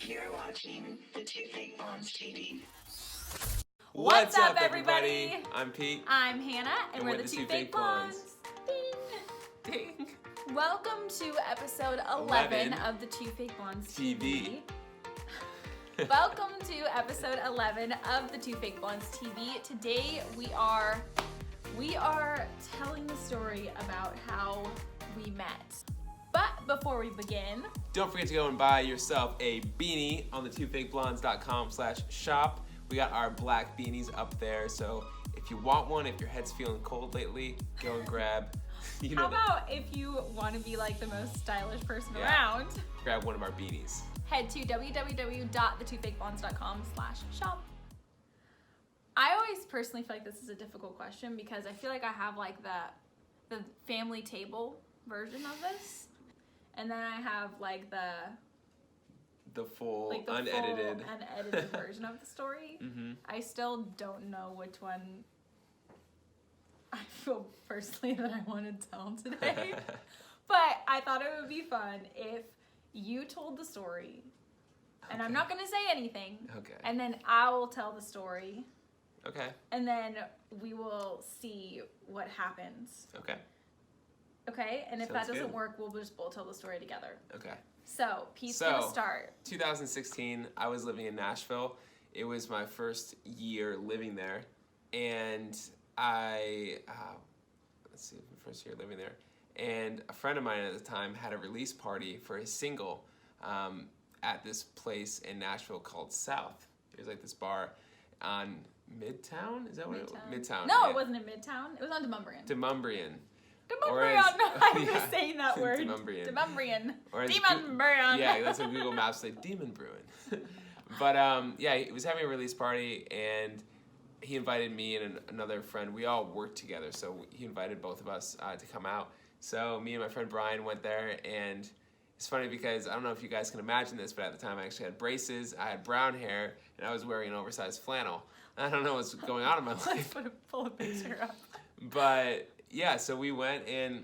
You're watching the Two Fake Blondes TV. What's up, everybody? I'm Pete. I'm Hannah, and we're the Two Fake Blondes. Ding! Ding! Welcome to episode 11 of the Two Fake Blondes TV. Welcome to episode 11 of the Two Fake Blondes TV. Today we are telling the story about how we met. But before we begin, don't forget to go and buy yourself a beanie on the twofakeblondes.com/shop. We got our black beanies up there, so if you want one, if your head's feeling cold lately, go and grab. How about if you want to be like the most stylish person around? Grab one of our beanies. Head to www.thetwofakeblondes.com/shop. I always personally feel like this is a difficult question because I feel like I have like the family table version of this. And then I have like the full, like unedited version of the story. Mm-hmm. I still don't know which one I feel personally that I want to tell today. But I thought it would be fun if you told the story, and I'm not going to say anything. Okay. And then I will tell the story. Okay. And then we will see what happens. Okay. Okay? And if Sounds that doesn't good. work, we'll just both tell the story together. Okay. So, Pete's going to start. 2016, I was living in Nashville. It was my first year living there. And first year living there. And a friend of mine at the time had a release party for his single at this place in Nashville called South. It was like this bar on Midtown? Is that what it was? Midtown. No, yeah. It wasn't in Midtown. It was on Demumbrian. Demumbrian. Demumbrian. I'm just saying that word. Demumbrian. Demumbrian. Or Demumbrian. Yeah, that's what Google Maps like, Demon Brewing. But yeah, he was having a release party and he invited me and another friend. We all worked together, so he invited both of us to come out. So me and my friend Brian went there, and it's funny because I don't know if you guys can imagine this, but at the time I actually had braces, I had brown hair, and I was wearing an oversized flannel. I don't know what's going on in my life. Pull a picture up. But yeah, so we went and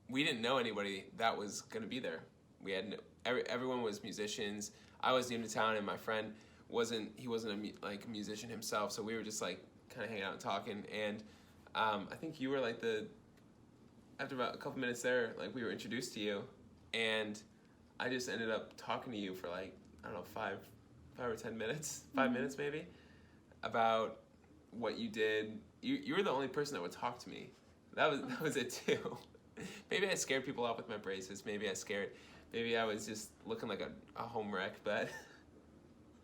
we didn't know anybody that was going to be there. We had everyone was musicians. I was new to town, and my friend wasn't a musician himself, so we were just like kind of hanging out and talking. And I think you were like after about a couple minutes there, like we were introduced to you, and I just ended up talking to you for like, I don't know, 5 or 10 minutes, 5 minutes maybe, about what you did. You were the only person that would talk to me. That was it too. Maybe I scared people off with my braces. Maybe I was just looking like a home wreck, but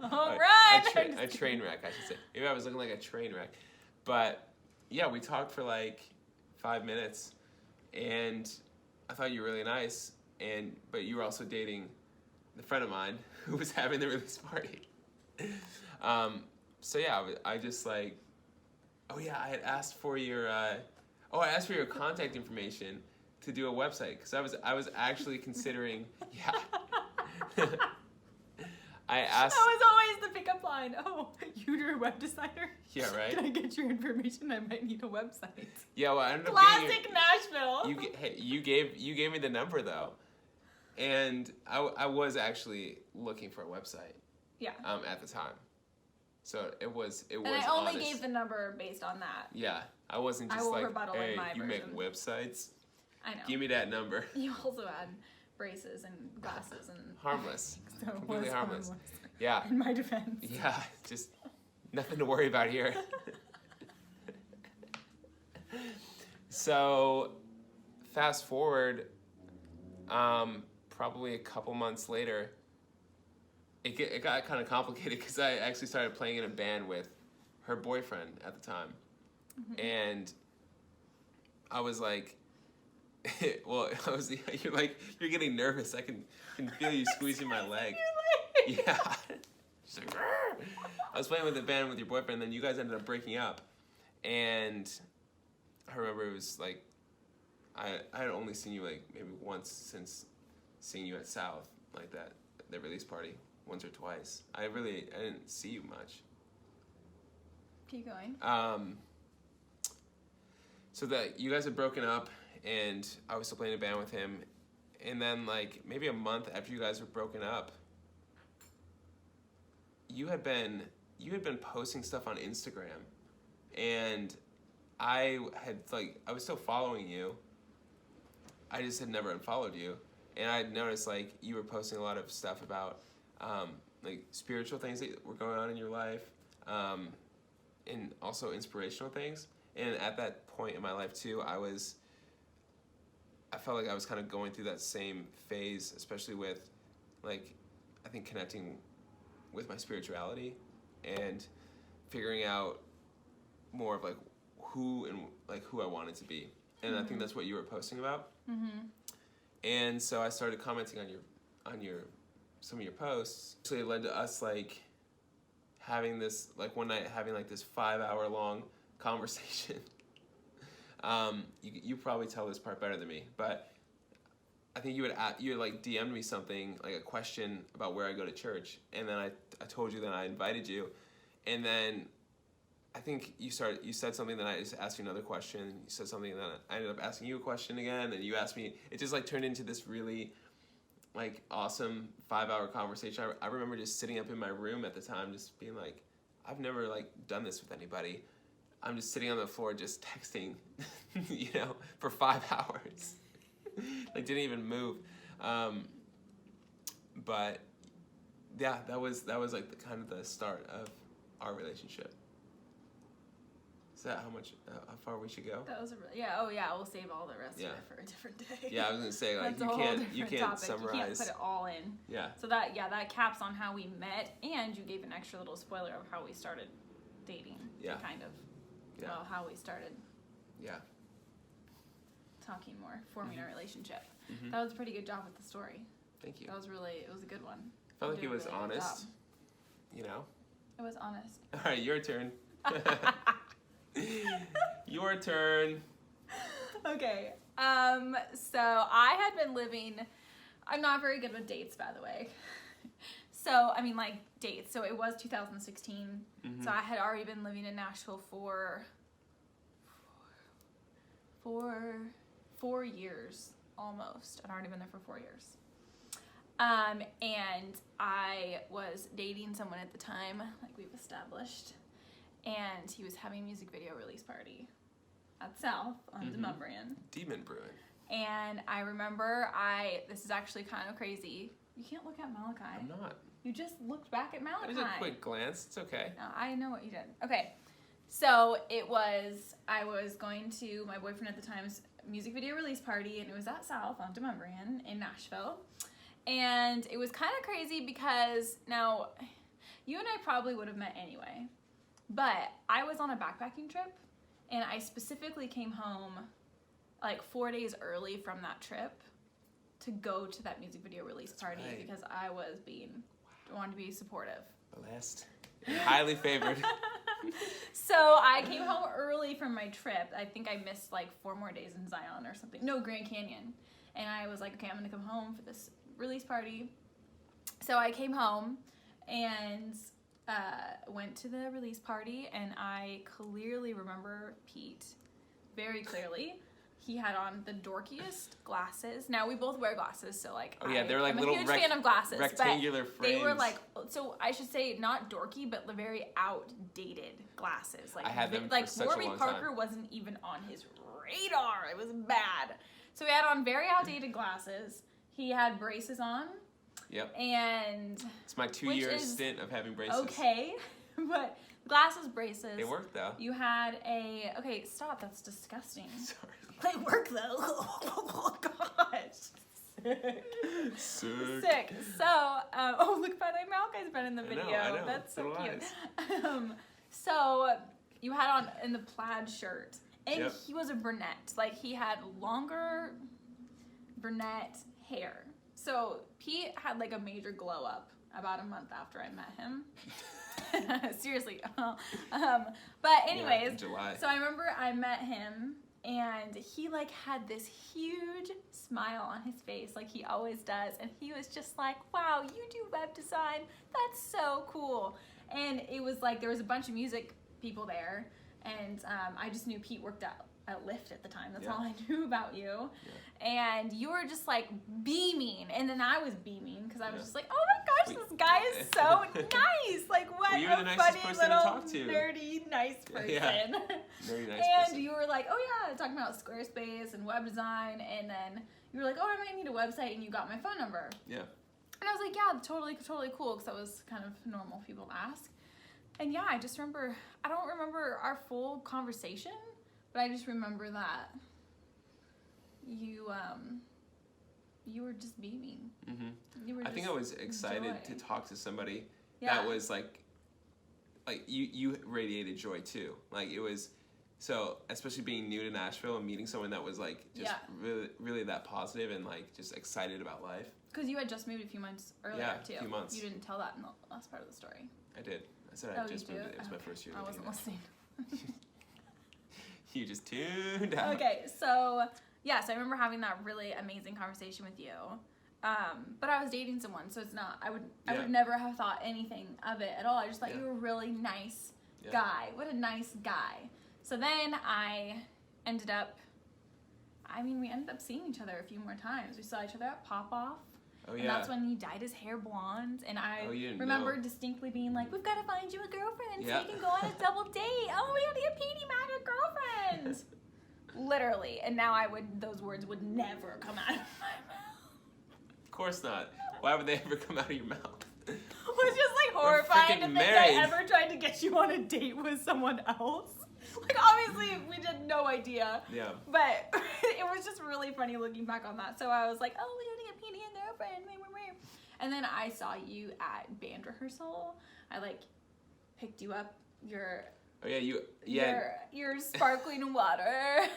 A train wreck, I should say. Maybe I was looking like a train wreck. But yeah, we talked for like 5 minutes, and I thought you were really nice, but you were also dating the friend of mine who was having the release party. So yeah, I just like, oh yeah, I had asked for your contact information to do a website, because I was actually considering, I asked. That was always the pickup line. Oh, you're a web designer? Yeah, right. Can I get your information? I might need a website. Yeah, well, I ended up Classic Nashville. You gave me the number though, and I was actually looking for a website. Yeah. At the time, so it was. And I only gave the number based on that. Yeah, I wasn't just like, hey, you make websites. I know. Give me that number. You also had braces and glasses and harmless. So completely harmless. Yeah. In my defense. Yeah, just nothing to worry about here. So, fast forward, probably a couple months later, it got kind of complicated because I actually started playing in a band with her boyfriend at the time, and I was like, well, you're getting nervous. I can feel you squeezing my leg. Yeah. She's like, "Rrr." I was playing with the band with your boyfriend, and then you guys ended up breaking up. And I remember it was like, I had only seen you like maybe once since seeing you at South, like the release party, once or twice. I didn't see you much. Keep going. So that you guys had broken up, and I was still playing a band with him, and then like maybe a month after you guys were broken up, you had been posting stuff on Instagram, and I was still following you. I just had never unfollowed you, and I had noticed like you were posting a lot of stuff about like spiritual things that were going on in your life, and also inspirational things. And at that point in my life too, I felt like I was kind of going through that same phase, especially with like I think connecting with my spirituality and figuring out more of like who I wanted to be. And I think that's what you were posting about. Mm-hmm. And so I started commenting on your some of your posts. So it led to us like having this like one night having like this 5-hour long conversation. You probably tell this part better than me, but I think you had like DM'd me something like a question about where I go to church, and then I told you that I invited you, and then I think you said something, then I just asked you another question. You said something, and then I ended up asking you a question again, and you asked me. It just like turned into this really like awesome 5-hour conversation. I remember just sitting up in my room at the time, just being like, I've never like done this with anybody. I'm just sitting on the floor just texting, for 5 hours. Like didn't even move. But yeah, that was like the kind of the start of our relationship. Is that how far we should go? That was we'll save all the rest of it for a different day. Yeah, I was gonna say like you can't topic. summarize. You can't put it all in. Yeah. So that caps on how we met, and you gave an extra little spoiler of how we started dating. Yeah. Kind of. Yeah. Well, how we started. Yeah. Talking more, forming Mm-hmm. a relationship. Mm-hmm. That was a pretty good job with the story. Thank you. It was a good one. I felt like it was honest. It was honest. All right, your turn. Your turn. Okay. So I had been living. I'm not very good with dates, by the way. So I mean, like dates. So it was 2016. Mm-hmm. So I had already been living in Nashville for 4 years almost. I'd already been there for 4 years. And I was dating someone at the time, like we've established, and he was having a music video release party at South on Demumbrian. Demon Brewing. And I remember this is actually kind of crazy. You can't look at Malachi. I'm not. You just looked back at Malachi. It was a quick glance. It's okay. No, I know what you did. Okay. So I was going to my boyfriend at the time's music video release party, and it was at South on Demumbrian in Nashville. And it was kind of crazy because now you and I probably would have met anyway, but I was on a backpacking trip, and I specifically came home like 4 days early from that trip to go to that music video release party because I was wanted to be supportive. Blessed. You're highly favored. So I came home early from my trip. I think I missed like 4 more days in Zion or something. No, Grand Canyon. And I was like, okay, I'm going to come home for this release party. So I came home and went to the release party, and I clearly remember Pete very clearly. He had on the dorkiest glasses. Now we both wear glasses, so like they're like I'm little a huge fan of glasses, rectangular but frames. they were like, so I should say not dorky, but very outdated glasses. Like I had them like for such Warby a long Parker time. wasn't even on his radar. It was bad. So he had on very outdated glasses. He had braces on. Yep. And it's my 2-year stint of having braces. Okay, but glasses, braces. They worked though. You had okay, stop. That's disgusting. Sorry. They work though. Oh gosh. Sick. So, look, by the way, Malachi's been in the video. I know. That's so Little cute. eyes. So you had on in the plaid shirt, and Yep. he was a brunette. Like he had longer brunette hair. So Pete had like a major glow up about a month after I met him. Seriously. But anyways, in July. So I remember I met him, and he like had this huge smile on his face like he always does, and he was just like, wow, you do web design, that's so cool. And it was like there was a bunch of music people there, and I just knew Pete worked at Lyft at the time. That's all I knew about you. And you were just like beaming, and then I was beaming because I was just like, oh my gosh, this guy is so nice. Like, what Well, you were the a nicest funny person to little talk to. nerdy nice person. Yeah. Very nice And person. you were like, oh yeah, talking about Squarespace and web design, and then you were like, oh, I might need a website, and you got my phone number. Yeah. And I was like, yeah, totally cool, because that was kind of normal people to ask. And yeah, I just remember, I don't remember our full conversation, but I just remember that you were just beaming. Mm-hmm. You were I think I was excited to talk to somebody that was like you radiated joy too. Like it was, so especially being new to Nashville and meeting someone that was like just really that positive and like just excited about life. Because you had just moved a few months earlier too. Yeah, a few months. You didn't tell that in the last part of the story. I did. I said I just moved. It was my first year. I wasn't listening. You just tuned out. Okay, so yes, I remember having that really amazing conversation with you. But I was dating someone, so it's not. I would never have thought anything of it at all. I just thought you were a really nice guy. What a nice guy. So then I ended up. I mean, we ended up seeing each other a few more times. We saw each other at Pop Off. Oh, yeah. And that's when he dyed his hair blonde. And I remember distinctly being like, we've got to find you a girlfriend so you can go on a double date. Oh, we got to get Petey Mac a girlfriend. Literally. And now those words would never come out of my mouth. Of course not. Why would they ever come out of your mouth? It was just like horrifying to think married. I ever tried to get you on a date with someone else. Like, obviously, we had no idea. Yeah. But it was just really funny looking back on that. So I was like, oh, we gotta get Petey a girlfriend. And then I saw you at band rehearsal. I, like, picked you up your sparkling water.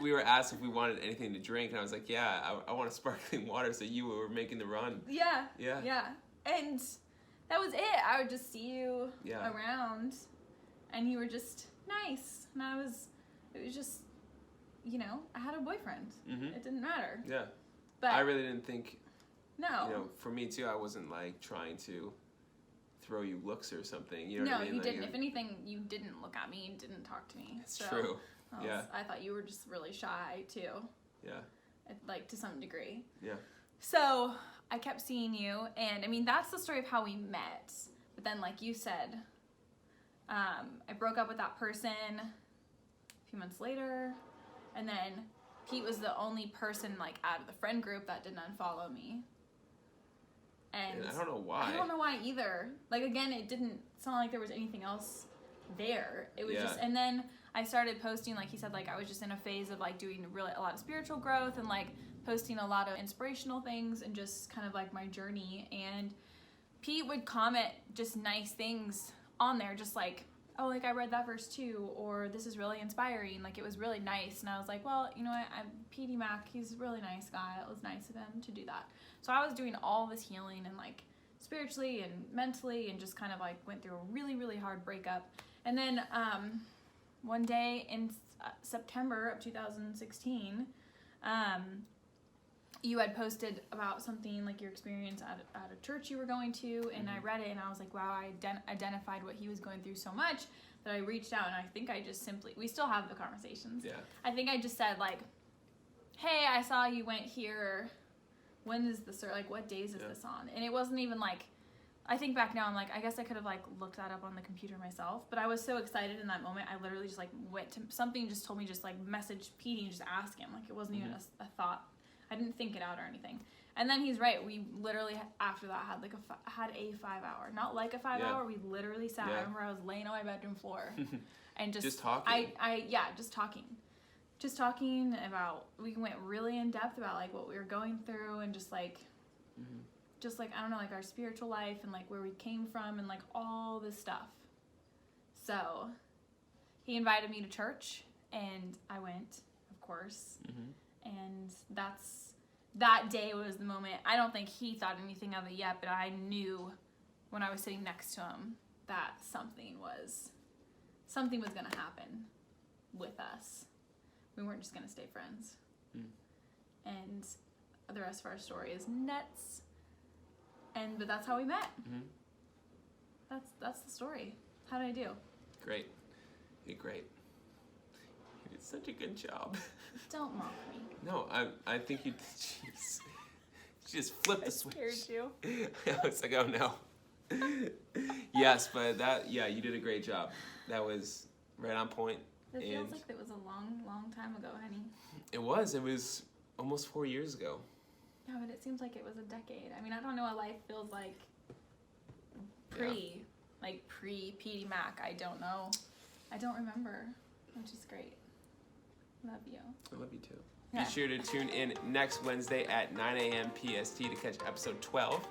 We were asked if we wanted anything to drink, and I was like, yeah, I want a sparkling water, so you were making the run. Yeah. And that was it. I would just see you around, and you were just nice. And it was just, I had a boyfriend. Mm-hmm. It didn't matter. Yeah. But I really didn't think, no. For me too, I wasn't like trying to throw you looks or something. You know what I mean? You didn't. If anything, you didn't look at me and didn't talk to me. It's true. I thought you were just really shy too. Yeah. Like to some degree. Yeah. So I kept seeing you, and I mean that's the story of how we met. But then, like you said, I broke up with that person a few months later, and then Pete was the only person like out of the friend group that didn't unfollow me. And I don't know why. I don't know why either. Like again, it didn't sound like there was anything else there. It was just, and then I started posting, like he said, like I was just in a phase of like doing a lot of spiritual growth and like posting a lot of inspirational things and just kind of like my journey. And Pete would comment just nice things on there, just like, oh, like I read that verse too, or this is really inspiring. Like it was really nice. And I was like, well, you know what? I'm Petey Mac. He's a really nice guy. It was nice of him to do that. So I was doing all this healing and like spiritually and mentally and just kind of like went through a really, really hard breakup. And then one day in September of 2016, you had posted about something like your experience at a church you were going to, and I read it and I was like, wow, I identified what he was going through so much that I reached out, and I think I just we still have the conversations. Yeah. I think I just said like, hey, I saw you went here. When is this, or like what days is this on? And it wasn't even like, I think back now, I'm like, I guess I could have like looked that up on the computer myself, but I was so excited in that moment. I literally just like went to something, just told me just like message Petey and just ask him. Like it wasn't even a thought. I didn't think it out or anything. And then he's right. We literally after that had like a 5 hour, not like a 5 hour. We literally sat. I remember I was laying on my bedroom floor and just talking. Just talking about. We went really in depth about like what we were going through and just like I don't know, like our spiritual life and like where we came from and like all this stuff. So he invited me to church and I went, of course. And that day was the moment. I don't think he thought anything of it yet, but I knew when I was sitting next to him that something was going to happen with us. We weren't just going to stay friends. And the rest of our story is nuts. But that's how we met. That's the story. How did I do? Great. You did great. You did such a good job. Don't mock me. No, I think you did. Jeez. She just flipped the switch. Scared you. I was like, oh no. Yes, but you did a great job. That was right on point. It feels like it was a long, long time ago, honey. It was almost 4 years ago. Yeah, but it seems like it was a decade. I mean, I don't know what life feels like pre Petey Mac. I don't know. I don't remember, which is great. Love you. I love you too. Yeah. Be sure to tune in next Wednesday at 9 a.m. PST to catch episode 12.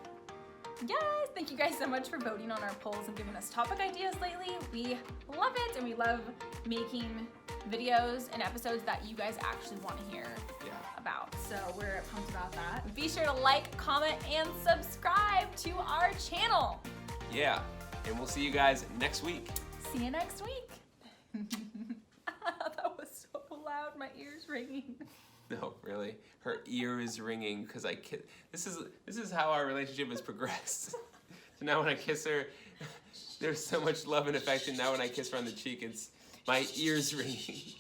Yes, thank you guys so much for voting on our polls and giving us topic ideas lately. We love it, and we love making videos and episodes that you guys actually want to hear about. So we're pumped about that. Be sure to like, comment, and subscribe to our channel. Yeah, and we'll see you guys next week. See you next week. That was so loud, my ears ringing. No, really. Her ear is ringing because I kiss. This is how our relationship has progressed. So now when I kiss her, there's so much love and affection. Now when I kiss her on the cheek, it's my ears ringing.